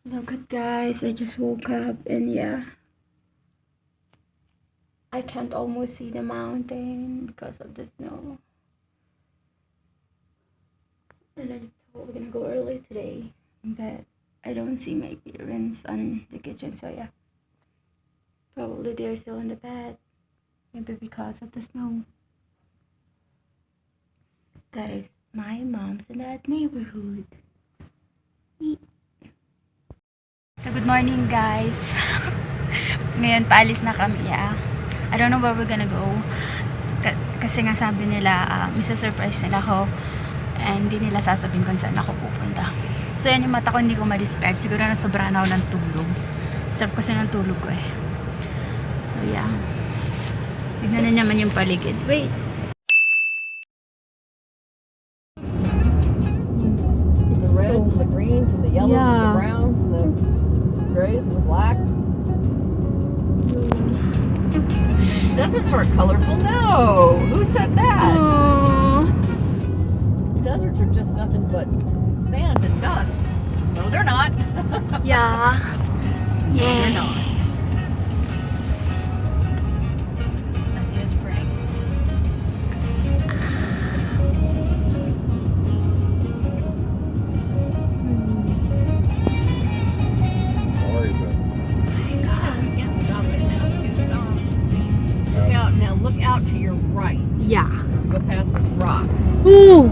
Look at guys, I just woke up and yeah, I can't almost see the mountain because of the snow. And I thought we're gonna go early today, but I don't see my parents on the kitchen, so yeah. Probably they're still in the bed. Maybe because of the snow. Guys, my mom's in that neighborhood. So good morning guys. Ngayon paalis na kami. I don't know where we're gonna go. Kasi nga sabi nila, isa-surprise nila ako. And hindi nila sasabihin kung saan ako pupunta. So yan yung mata ko, hindi ko ma-describe. Siguro na sobrang ako ng tulog. Sarap kasi ng tulog ko eh. So yeah. Tignan na naman yung paligid. Wait. The reds and the greens and the yellows and the browns and the grays and the blacks. Deserts aren't colorful. No! Who said that? Aww. Deserts are just nothing but sand and dust. No, they're not. Yeah. Yeah. They're not. That is pretty. Look out to your right. Yeah. As you go past this rock. Ooh.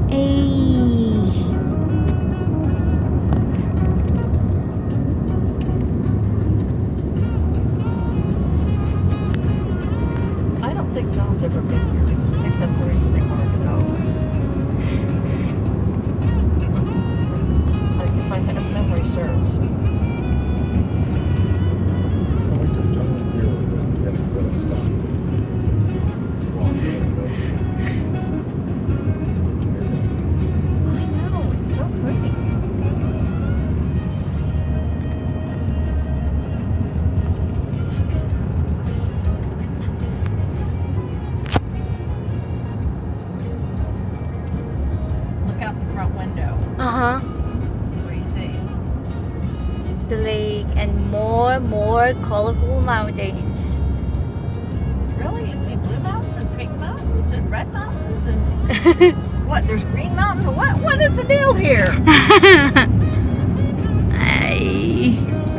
Hey. I don't think John's ever been here. I think that's the reason they wanted to go. Like if I had a memory serves. Uh-huh. What do you see? The lake and more colorful mountains. Really? You see blue mountains and pink mountains and red mountains and what? There's green mountains? What is the deal here?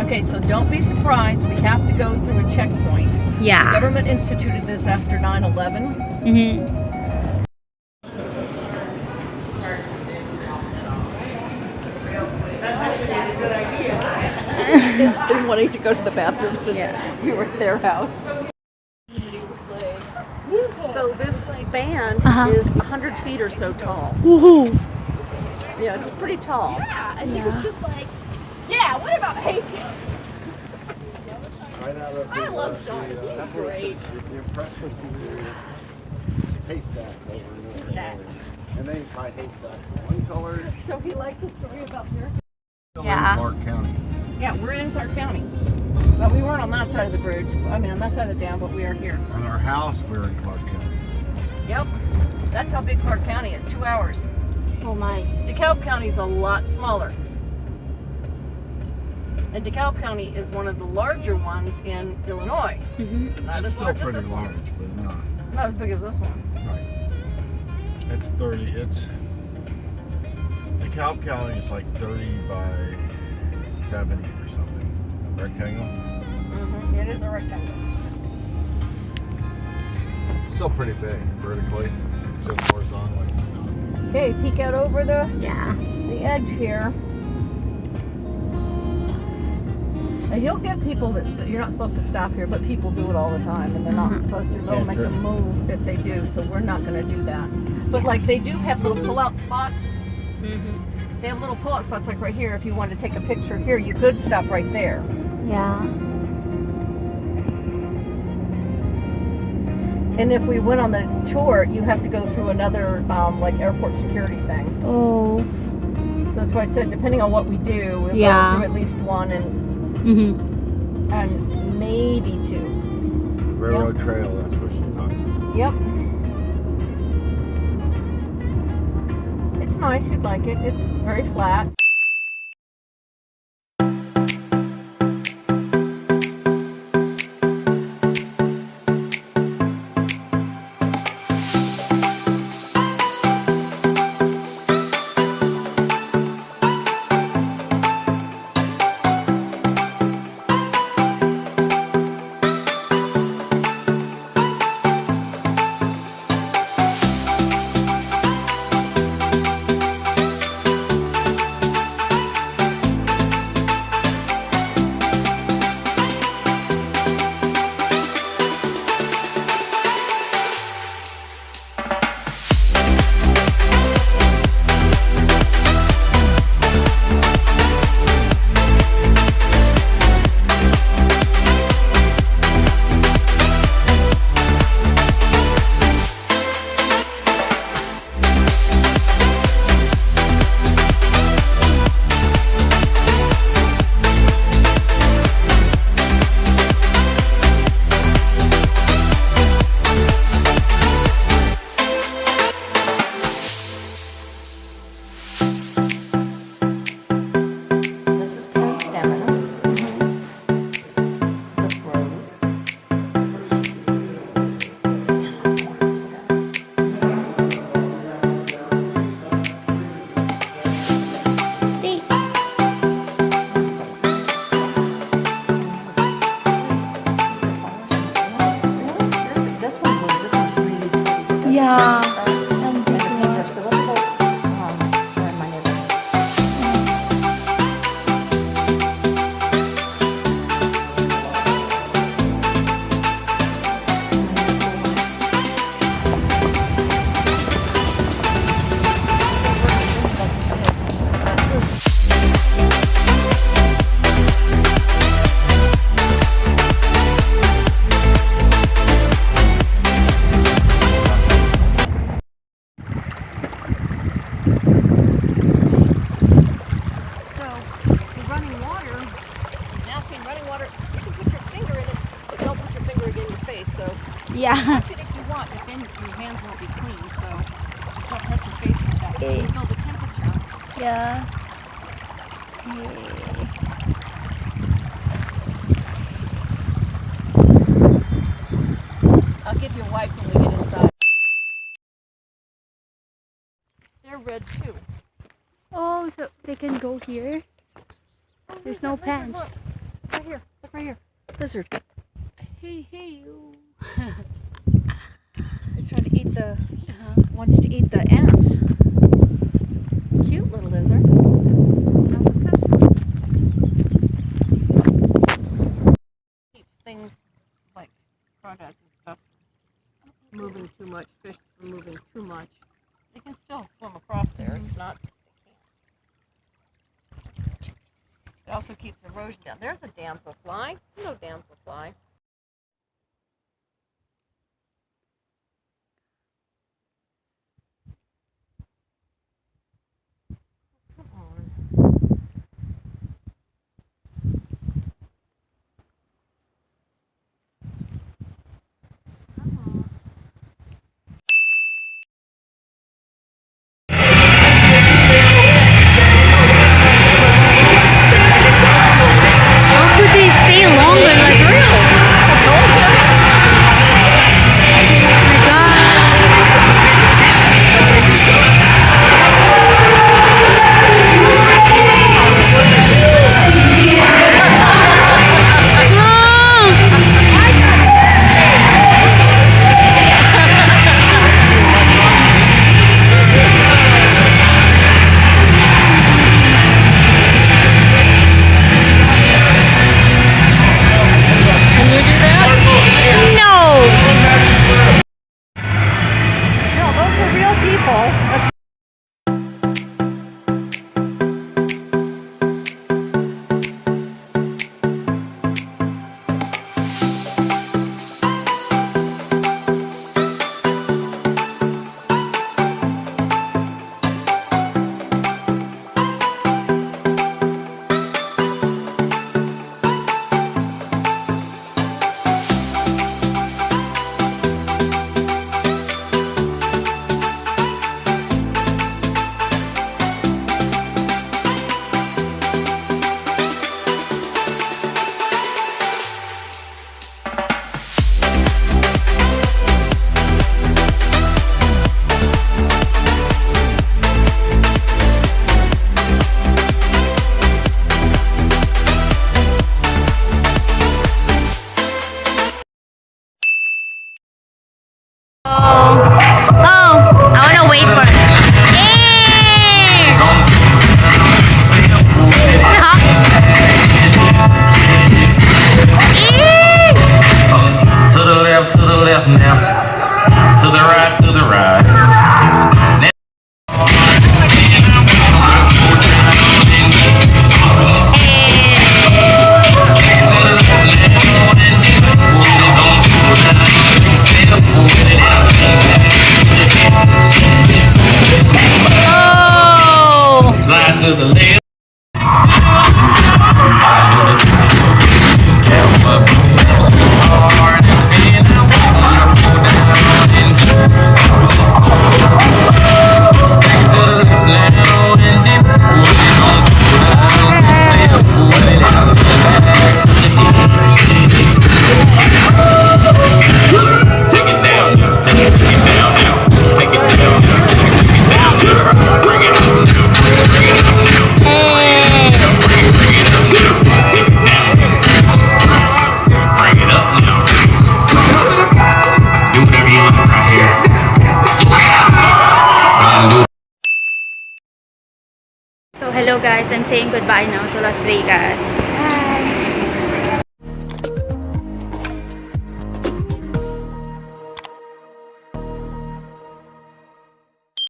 Okay, so don't be surprised. We have to go through a checkpoint. Yeah. The government instituted this after 9/11. Mm-hmm. Been wanting to go to the bathroom since we were at their house. So this band is 100 feet or so tall. Woohoo! Yeah, it's pretty tall. Yeah, and he was just like, yeah, what about haystack? I love Sean. He's great. The impressed with the haystacks over there. And they buy haystacks one color. So he liked the story about here? Yeah. In Clark County. Yeah, we're in Clark County. But we weren't on that side of the bridge. I mean, on that side of the dam, but we are here. On our house, we're in Clark County. Yep. That's how big Clark County is. 2 hours. Oh my. DeKalb County is a lot smaller. And DeKalb County is one of the larger ones in Illinois. Mm-hmm. Not It's as still large as pretty this large, one. but not. Not as big as this one. Right. It's 30. DeKalb County is like 30 by 70 or something. Rectangle. Mm-hmm. It is a rectangle. It's still pretty big vertically. Just horizontally it's not. Okay, peek out over the edge here. Now you'll get people that you're not supposed to stop here, but people do it all the time, and they're not supposed to. They'll make a move if they do, so we're not going to do that. But like they do have little pull-out spots. Mm-hmm. They have little pull-out spots like right here. If you wanted to take a picture here, you could stop right there. Yeah. And if we went on the tour, you have to go through another like airport security thing. Oh. So that's why I said, depending on what we do, we'll go through at least one and maybe two. Railroad trail, that's what she talks about. Yep. It's nice. You'd like it. It's very flat. Yeah. And this I think one. there's the little where my neighborhood. Yeah. Touch it if you want, but then your hands won't be clean, so don't touch your face like that. Okay. Until the temperature. Yeah. I'll give you a wipe when we get inside. They're red too. Oh, so they can go here. There's no pants. Look. Right here. Look right here. Lizard. Hey, hey, you. They're trying to eat the wants to eat the ants. Cute little lizard. Keeps things like crawdads and stuff moving too much, fish from moving too much. They can still swim across there. It's not. It also keeps erosion down. There's a damselfly. Hello, damselfly. Come on. How could they stay longer? Like, oh my God. Can you do that? No. No, those are real people. That's the left. So hello guys, I'm saying goodbye now to Las Vegas.